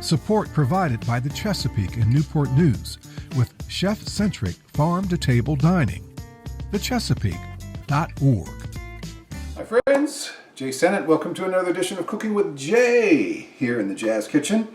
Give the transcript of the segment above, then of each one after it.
Support provided by the Chesapeake and Newport News with chef-centric farm-to-table dining. thechesapeake.org. Hi friends, Jay Sennett. Welcome to another edition of Cooking with Jay here in the Jazz Kitchen.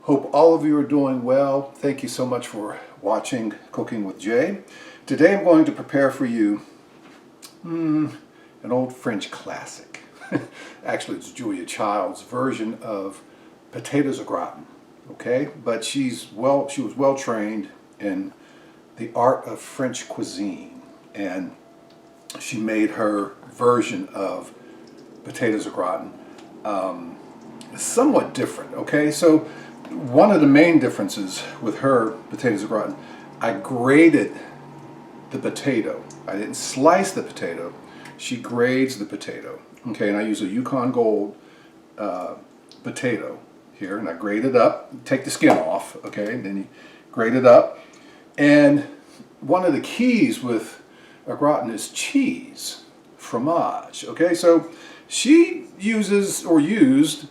Hope all of you are doing well. Thank you so much for watching Cooking with Jay. Today I'm going to prepare for you an old French classic. Actually, it's Julia Child's version of potatoes au gratin. Okay, but she was well trained in the art of French cuisine, and she made her version of potatoes au gratin somewhat different. Okay, so one of the main differences with her potatoes au gratin, I grated the potato. I didn't slice the potato. She grades the potato. Okay, and I use a Yukon Gold potato here, and I grate it up. Take the skin off. Okay, and then you grate it up. And one of the keys with au gratin is cheese, fromage. Okay, so she uses or used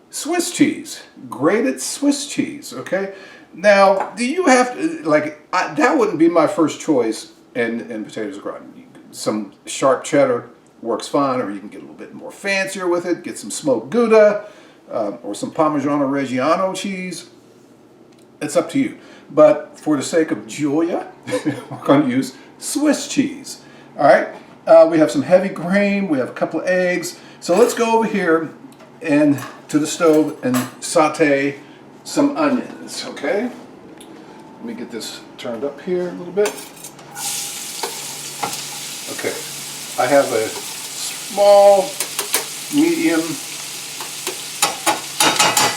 Swiss cheese, grated Swiss cheese. Okay, now do you have to that wouldn't be my first choice in potatoes au gratin. Some sharp cheddar works fine, or you can get a little bit more fancier with it. Get some smoked Gouda or some Parmigiano Reggiano cheese. It's up to you. But for the sake of Julia, we're going to use Swiss cheese. All right. We have some heavy cream. We have a couple of eggs. So let's go over here and to the stove and saute some onions. Okay. Let me get this turned up here a little bit. Okay. I have a small, medium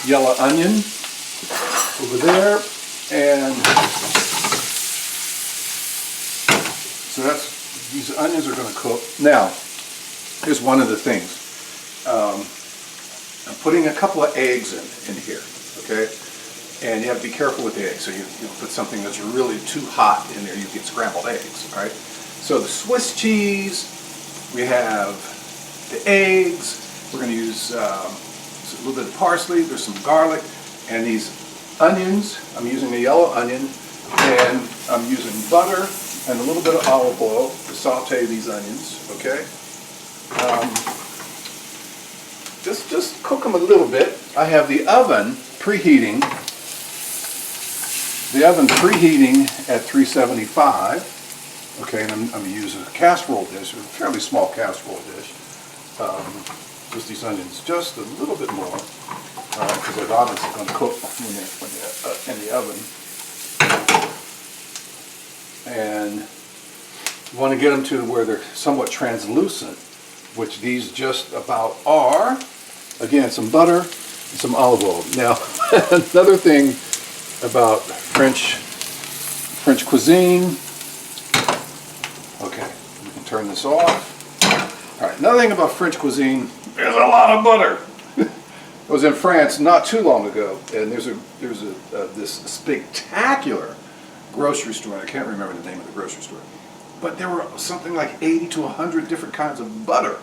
yellow onion over there, and so these onions are going to cook. Now, here's one of the things. I'm putting a couple of eggs in here, okay? And you have to be careful with the eggs. So you don't put something that's really too hot in there, you get scrambled eggs, all right? So the Swiss cheese, we have the eggs, we're going to use a little bit of parsley, there's some garlic, and these onions. I'm using a yellow onion, and I'm using butter and a little bit of olive oil to saute these onions, okay? Just cook them a little bit. I have the oven preheating. At 375. Okay, and I'm going to use a casserole dish, a fairly small casserole dish. Just these onions, just a little bit more, because they're obviously going to cook when they're in the oven. And you want to get them to where they're somewhat translucent, which these just about are. Again, some butter and some olive oil. Now, another thing about French cuisine. Okay, we can turn this off. All right, another thing about French cuisine, there's a lot of butter. I was in France not too long ago, and there's this spectacular grocery store. I can't remember the name of the grocery store, but there were something like 80 to 100 different kinds of butter.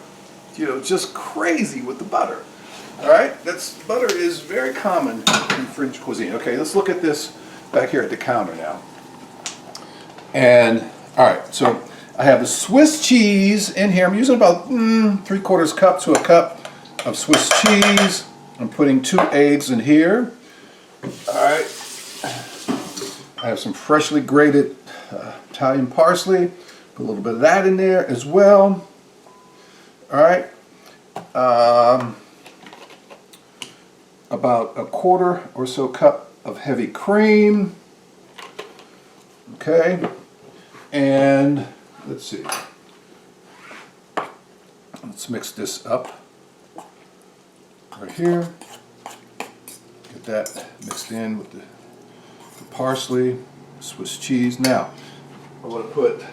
You know, just crazy with the butter. All right, butter is very common in French cuisine. Okay, let's look at this back here at the counter now. And all right, so I have the Swiss cheese in here. I'm using about 3/4 cup to a cup of Swiss cheese. I'm putting 2 eggs in here. All right. I have some freshly grated Italian parsley. Put a little bit of that in there as well. All right. About 1/4 or so cup of heavy cream. Okay. And let's see. Let's mix this up right here. Get that mixed in with the parsley, Swiss cheese. Now, I'm going to put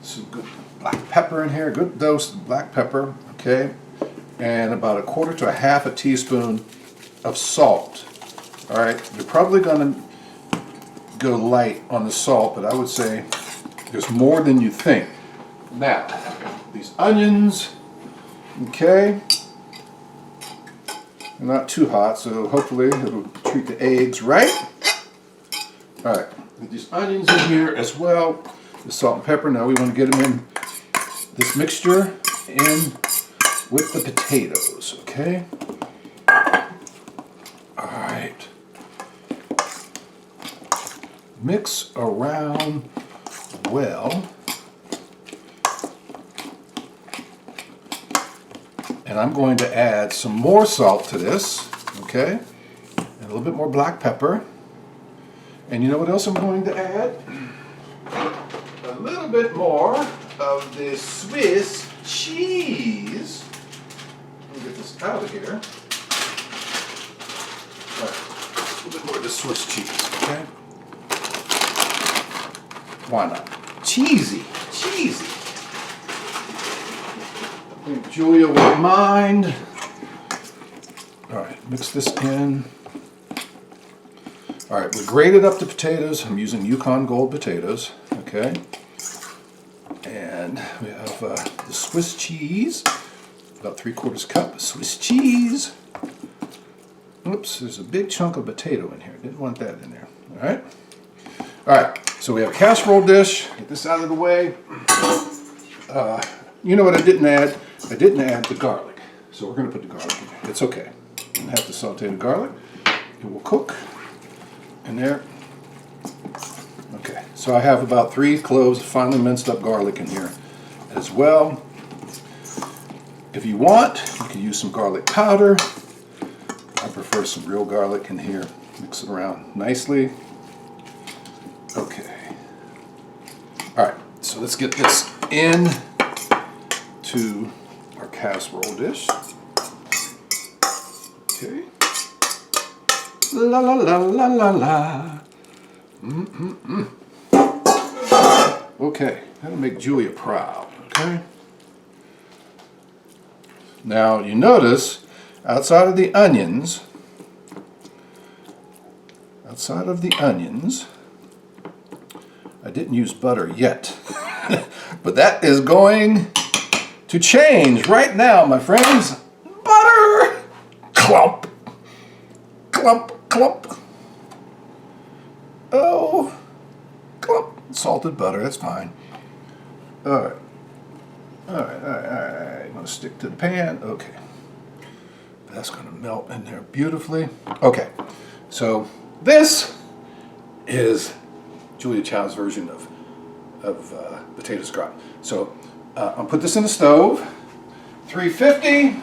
some good black pepper in here, a good dose of black pepper, okay, and about 1/4 to 1/2 teaspoon of salt. All right, you're probably going to go light on the salt, but I would say there's more than you think. Now, these onions, okay, not too hot, so hopefully it'll treat the eggs right. All right, with these onions in here as well, the salt and pepper. Now we want to get them in this mixture in with the potatoes, okay? All right. Mix around well. And I'm going to add some more salt to this, okay? And a little bit more black pepper. And you know what else I'm going to add? A little bit more of this Swiss cheese. Let me get this out of here. All right. A little bit more of this Swiss cheese, okay? Why not? Cheesy, cheesy. I think Julia won't mind. All right, mix this in. All right, we grated up the potatoes. I'm using Yukon Gold potatoes, okay? And we have the Swiss cheese, about 3/4 cup of Swiss cheese. Oops, there's a big chunk of potato in here. Didn't want that in there, all right? All right, so we have a casserole dish. Get this out of the way. You know what I didn't add? I didn't add the garlic. So we're gonna put the garlic in there. It's okay. I'm gonna have to saute the garlic. It will cook in there. Okay, so I have about 3 cloves of finely minced up garlic in here as well. If you want, you can use some garlic powder. I prefer some real garlic in here. Mix it around nicely. Okay. All right, so let's get this in to our casserole dish. Okay. La la la la la la. Okay, that'll make Julia proud, okay? Now, you notice, outside of the onions, I didn't use butter yet. But that is going to change right now, my friends. Butter! Clump! Clump, clump. Oh, clump. Salted butter, that's fine. All right. All right, all right, all right. I'm going to stick to the pan. Okay. That's going to melt in there beautifully. Okay. So this is Julia Child's version of potatoes gratin. So I'll put this in the stove. 350.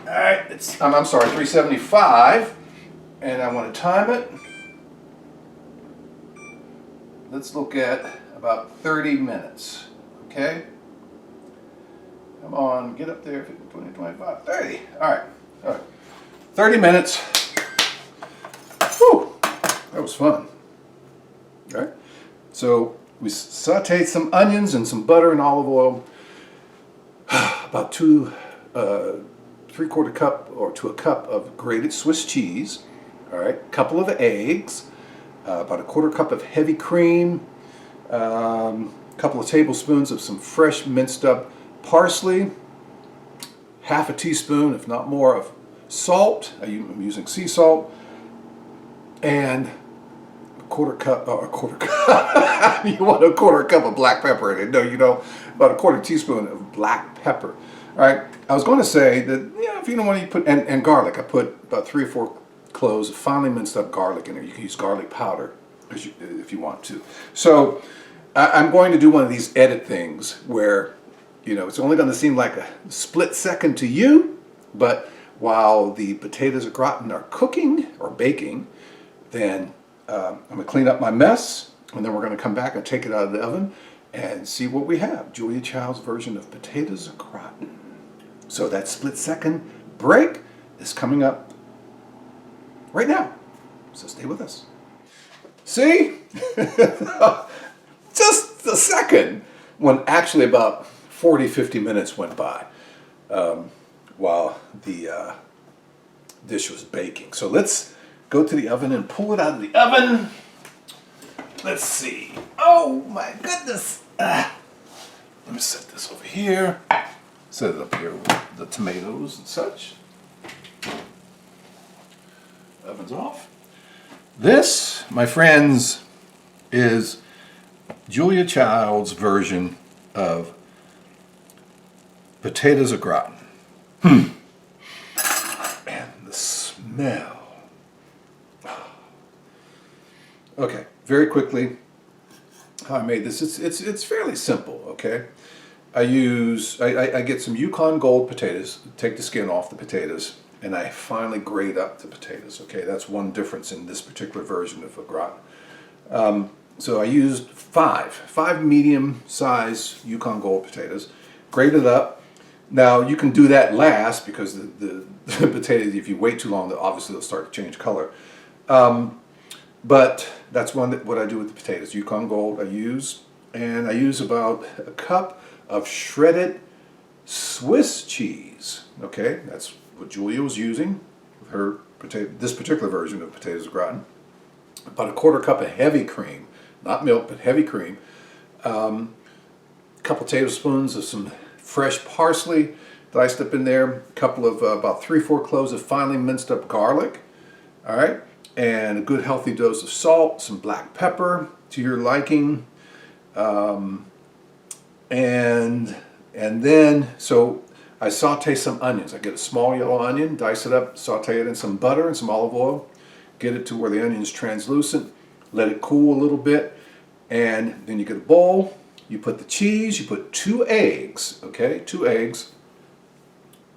All right, I'm sorry, 375. And I want to time it. Let's look at about 30 minutes. Okay? Come on, get up there. 15, 20, 25, 30. All right. All right. 30 minutes. Whew. That was fun. All right. So we sauteed some onions and some butter and olive oil. About 3/4 cup or to a cup of grated Swiss cheese. All right. Couple of eggs. About 1/4 cup of heavy cream. Couple of tablespoons of some fresh minced up parsley. Half a teaspoon, if not more, of salt. I'm using sea salt. And a 1/4 cup, or 1/4 cup. You want a 1/4 cup of black pepper in it. No, you don't. About a 1/4 teaspoon of black pepper. All right. I was going to say that, yeah, if you don't want to put, and garlic, I put about 3 or 4 cloves of finely minced up garlic in there. You can use garlic powder if you want to. So I'm going to do one of these edit things where, you know, it's only going to seem like a split second to you, but while the potatoes au gratin are cooking or baking, then I'm going to clean up my mess, and then we're going to come back and take it out of the oven and see what we have. Julia Child's version of potatoes au gratin. So that split second break is coming up right now. So stay with us. See? Just a second, when actually about 40, 50 minutes went by while the dish was baking. So let's go to the oven and pull it out of the oven. Let's see. Oh my goodness. Let me set this over here. Set it up here with the tomatoes and such. Oven's off. This, my friends, is Julia Child's version of potatoes au gratin. And the smell. Okay, very quickly, how I made this. It's fairly simple, okay? I get some Yukon Gold potatoes, take the skin off the potatoes, and I finally grate up the potatoes, okay? That's one difference in this particular version of a gratin. So I used five medium-sized Yukon Gold potatoes, grated up. Now you can do that last because the potatoes, if you wait too long, obviously they'll start to change color. But that's what I do with the potatoes. Yukon Gold I use, and I use about a cup of shredded Swiss cheese. Okay, that's what Julia was using with her this particular version of potatoes au gratin. About a quarter cup of heavy cream, not milk, but heavy cream. A couple tablespoons of some fresh parsley diced up in there. A couple of about 3-4 cloves of finely minced up garlic. All right, and a good healthy dose of salt, some black pepper to your liking, and then so I saute some onions. I get a small yellow onion, dice it up, saute it in some butter and some olive oil. Get it to where the onion is translucent, let it cool a little bit, and then you get a bowl, you put the cheese, you put 2 eggs, okay, 2 eggs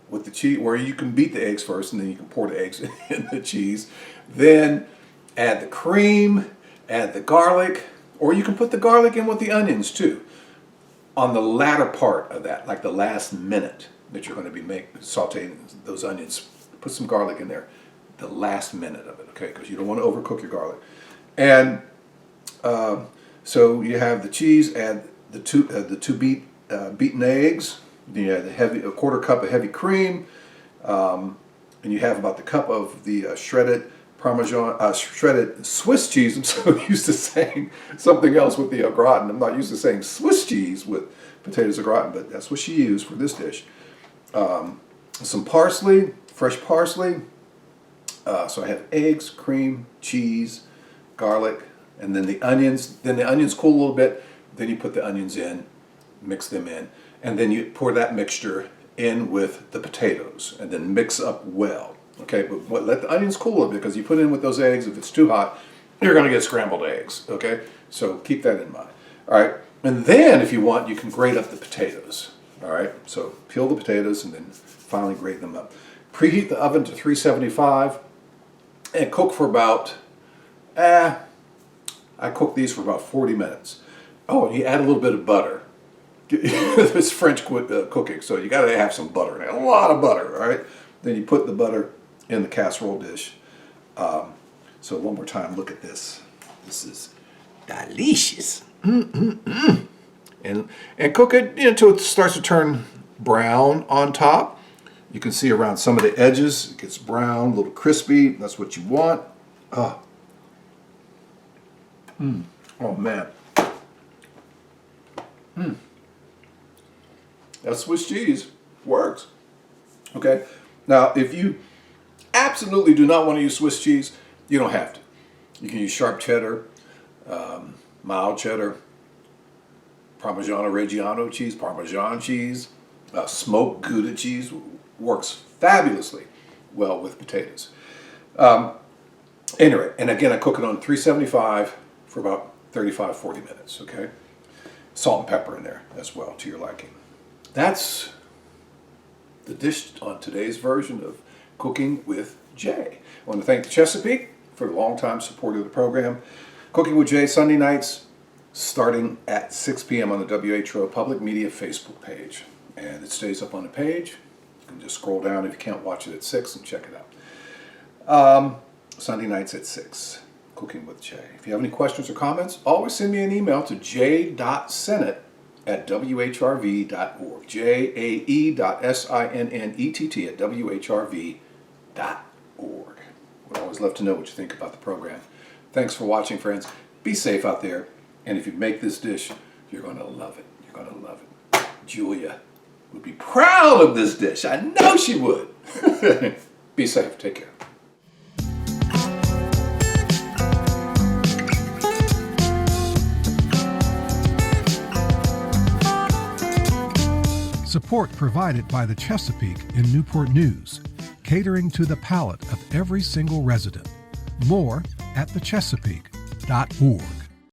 with the cheese, where you can beat the eggs first and then you can pour the eggs in the cheese. Then add the cream, add the garlic, or you can put the garlic in with the onions too. On the latter part of that, like the last minute that you're going to be sauteing those onions, put some garlic in there. The last minute of it, okay, because you don't want to overcook your garlic. And so you have the cheese, add the two beaten eggs, then you add a quarter cup of heavy cream, and you have about the cup of the shredded shredded Swiss cheese. I'm so used to saying something else with the au gratin. I'm not used to saying Swiss cheese with potatoes au gratin, but that's what she used for this dish. Some parsley, fresh parsley. So I have eggs, cream, cheese, garlic, and then the onions. Then the onions cool a little bit. Then you put the onions in, mix them in, and then you pour that mixture in with the potatoes, and then mix up well. Okay, but let the onions cool a little bit, because you put it in with those eggs. If it's too hot, you're going to get scrambled eggs. Okay, so keep that in mind. All right, and then if you want, you can grate up the potatoes. All right, so peel the potatoes and then finally grate them up. Preheat the oven to 375. And cook for about, I cook these for about 40 minutes. Oh, and you add a little bit of butter. It's French cooking, so you got to have some butter in it. A lot of butter, all right? Then you put the butter in the casserole dish. So one more time, look at this. This is delicious. And cook it until it starts to turn brown on top. You can see around some of the edges, it gets brown, a little crispy. That's what you want. Oh man. That Swiss cheese works. Okay. Now, if you absolutely do not want to use Swiss cheese, you don't have to. You can use sharp cheddar, mild cheddar, Parmigiano Reggiano cheese, Parmesan cheese, smoked Gouda cheese. Works fabulously well with potatoes. Anyway, and again, I cook it on 375 for about 35-40 minutes, okay? Salt and pepper in there as well, to your liking. That's the dish on today's version of Cooking with Jay. I want to thank the Chesapeake for the long-time support of the program. Cooking with Jay, Sunday nights, starting at 6 p.m. on the WHO Public Media Facebook page. And it stays up on the page. You can just scroll down if you can't watch it at 6 and check it out. Sunday nights at 6, Cooking with Jay. If you have any questions or comments, always send me an email to j.sennett@whrv.org. jae.sinnett@whrv.org. We'd always love to know what you think about the program. Thanks for watching, friends. Be safe out there. And if you make this dish, you're going to love it. You're going to love it. Julia would be proud of this dish. I know she would. Be safe. Take care. Support provided by the Chesapeake and Newport News, catering to the palate of every single resident. More at thechesapeake.org.